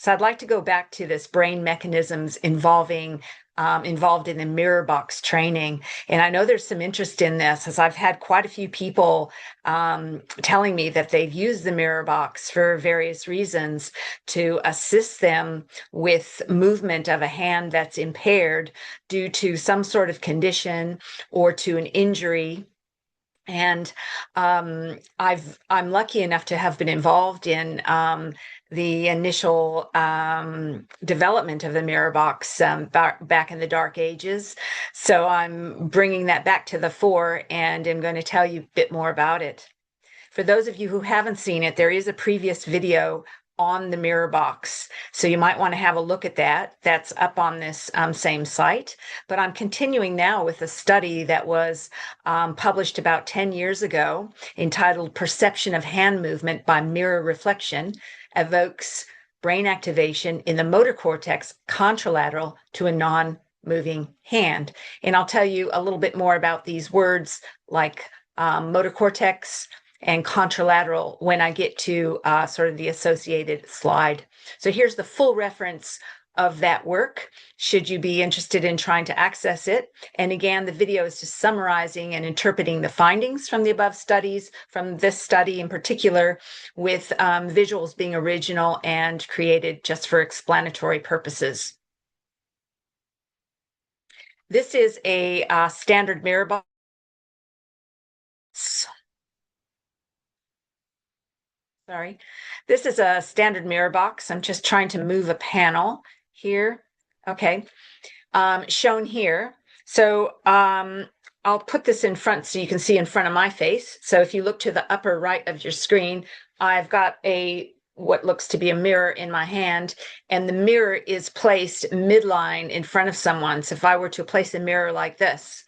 So I'd like to go back to this brain mechanisms involved in the mirror box training. And I know there's some interest in this, as I've had quite a few people telling me that they've used the mirror box for various reasons to assist them with movement of a hand that's impaired due to some sort of condition or to an injury. And I'm lucky enough to have been involved in the initial development of the mirror box back in the dark ages. So I'm bringing that back to the fore and I'm going to tell you a bit more about it. For those of you who haven't seen it, there is a previous video on the mirror box. So you might want to have a look at that. That's up on this same site. But I'm continuing now with a study that was published about 10 years ago entitled Perception of Hand Movement by Mirror Reflection Evokes Brain Activation in the Motor Cortex Contralateral to a Non-Moving Hand. And I'll tell you a little bit more about these words like motor cortex and contralateral when I get to sort of the associated slide. So here's the full reference of that work, should you be interested in trying to access it. And again, the video is just summarizing and interpreting the findings from the above studies, from this study in particular, with visuals being original and created just for explanatory purposes. This is a standard mirror box. Sorry. This is a standard mirror box. I'm just trying to move a panel here. Okay. Shown here. So I'll put this in front so you can see in front of my face. So if you look to the upper right of your screen, I've got what looks to be a mirror in my hand, and the mirror is placed midline in front of someone. So if I were to place a mirror like this,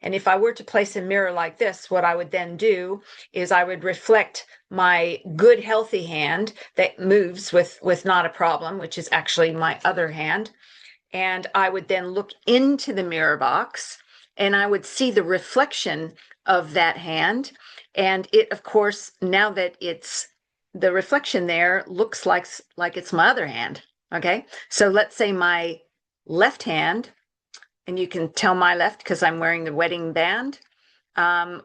and if I were to place a mirror like this, what I would then do is I would reflect my good, healthy hand that moves with not a problem, which is actually my other hand. And I would then look into the mirror box and I would see the reflection of that hand. And it, of course, now that it's the reflection there looks like it's my other hand. Okay. So let's say my left hand, and you can tell my left because I'm wearing the wedding band.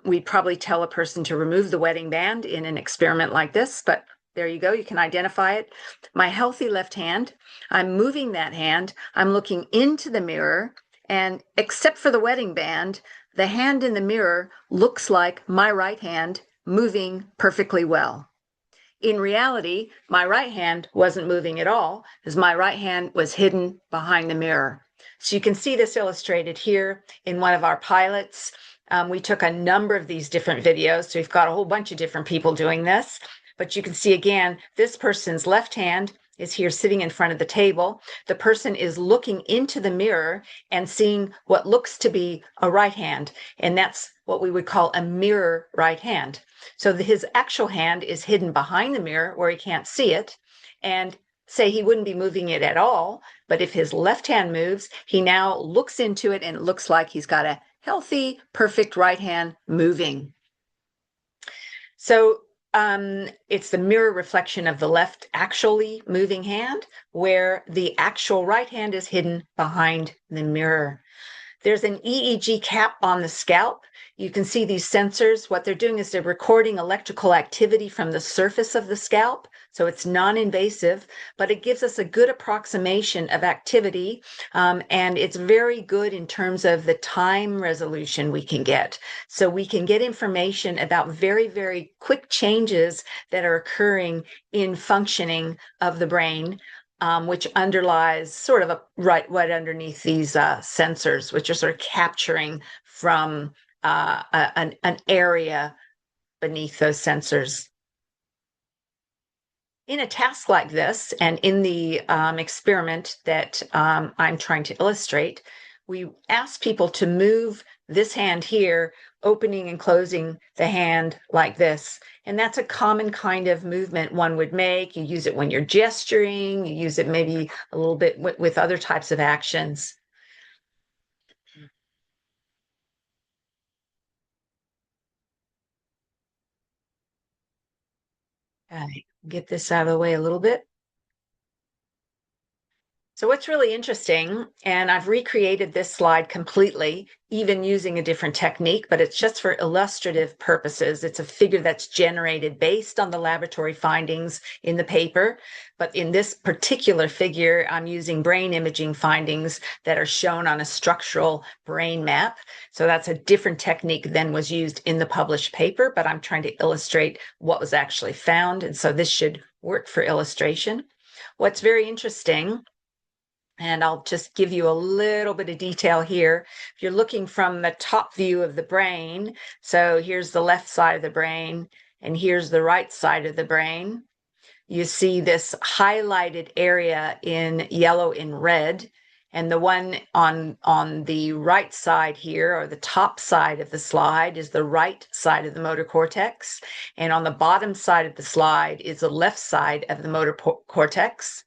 We'd probably tell a person to remove the wedding band in an experiment like this, but there you go. You can identify it. My healthy left hand, I'm moving that hand. I'm looking into the mirror, and except for the wedding band, the hand in the mirror looks like my right hand moving perfectly well. In reality, my right hand wasn't moving at all, as my right hand was hidden behind the mirror. So you can see this illustrated here in one of our pilots. We took a number of these different videos, so we've got a whole bunch of different people doing this. But you can see again, this person's left hand is here sitting in front of the table. The person is looking into the mirror and seeing what looks to be a right hand, and that's what we would call a mirror right hand. So his actual hand is hidden behind the mirror where he can't see it, and say he wouldn't be moving it at all, but if his left hand moves, he now looks into it and it looks like he's got a healthy, perfect right hand moving. So it's the mirror reflection of the left actually moving hand, where the actual right hand is hidden behind the mirror. There's an EEG cap on the scalp. You can see these sensors. What they're doing is they're recording electrical activity from the surface of the scalp. So it's non-invasive, but it gives us a good approximation of activity. And it's very good in terms of the time resolution we can get. So we can get information about very, very quick changes that are occurring in functioning of the brain. Which underlies sort of right underneath these sensors, which are sort of capturing from an area beneath those sensors. In a task like this, and in the experiment that I'm trying to illustrate, we ask people to move this hand here, opening and closing the hand like this. And that's a common kind of movement one would make. You use it when you're gesturing, you use it maybe a little bit with other types of actions. Okay, get this out of the way a little bit. So what's really interesting, and I've recreated this slide completely, even using a different technique, but it's just for illustrative purposes. It's a figure that's generated based on the laboratory findings in the paper. But in this particular figure, I'm using brain imaging findings that are shown on a structural brain map. So that's a different technique than was used in the published paper, but I'm trying to illustrate what was actually found. And so this should work for illustration. What's very interesting, and I'll just give you a little bit of detail here. If you're looking from the top view of the brain, so here's the left side of the brain, and here's the right side of the brain. You see this highlighted area in yellow and red, and the one on the right side here, or the top side of the slide, is the right side of the motor cortex, and on the bottom side of the slide is the left side of the motor cortex.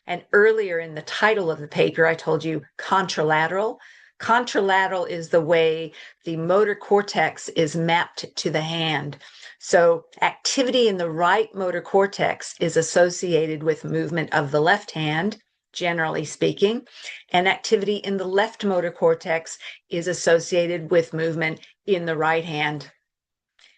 And earlier in the title of the paper, I told you contralateral. Contralateral is the way the motor cortex is mapped to the hand. So activity in the right motor cortex is associated with movement of the left hand, generally speaking, and activity in the left motor cortex is associated with movement in the right hand.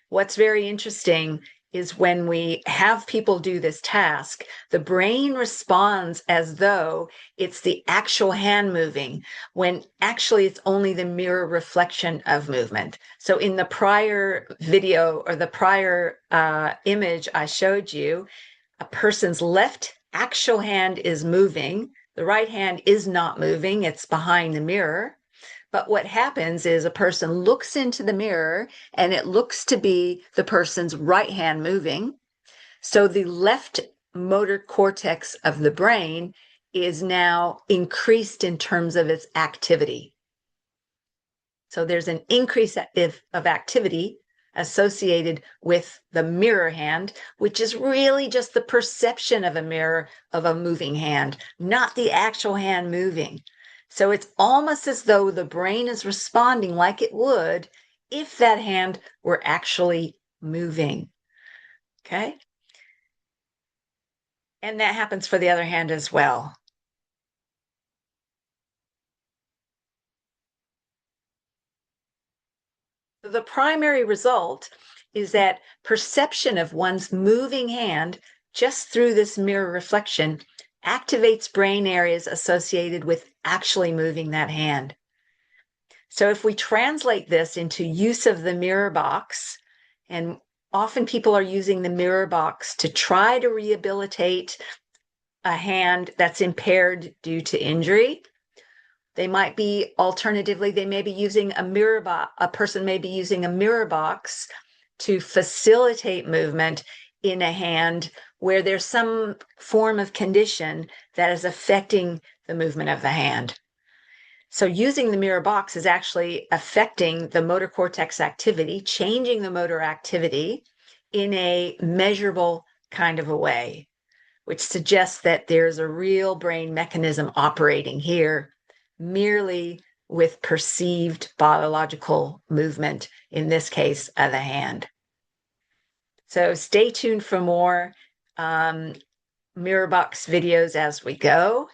What's very interesting is when we have people do this task, the brain responds as though it's the actual hand moving, when actually it's only the mirror reflection of movement. So in the prior video, or the prior image I showed you, a person's left actual hand is moving, the right hand is not moving, it's behind the mirror. But what happens is a person looks into the mirror and it looks to be the person's right hand moving. So the left motor cortex of the brain is now increased in terms of its activity. So there's an increase of activity associated with the mirror hand, which is really just the perception of a mirror of a moving hand, not the actual hand moving. So it's almost as though the brain is responding like it would if that hand were actually moving. Okay? And that happens for the other hand as well. The primary result is that perception of one's moving hand just through this mirror reflection activates brain areas associated with actually moving that hand. So if we translate this into use of the mirror box, and often people are using the mirror box to try to rehabilitate a hand that's impaired due to injury. They might be, alternatively, they may be using a mirror box. A person may be using a mirror box to facilitate movement in a hand where there's some form of condition that is affecting the movement of the hand. So using the mirror box is actually affecting the motor cortex activity, changing the motor activity in a measurable kind of a way, which suggests that there's a real brain mechanism operating here merely with perceived biological movement, in this case, of the hand. So stay tuned for more mirror box videos as we go.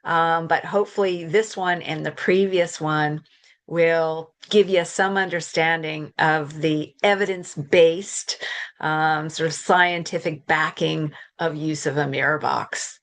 But hopefully this one and the previous one will give you some understanding of the evidence-based sort of scientific backing of use of a mirror box.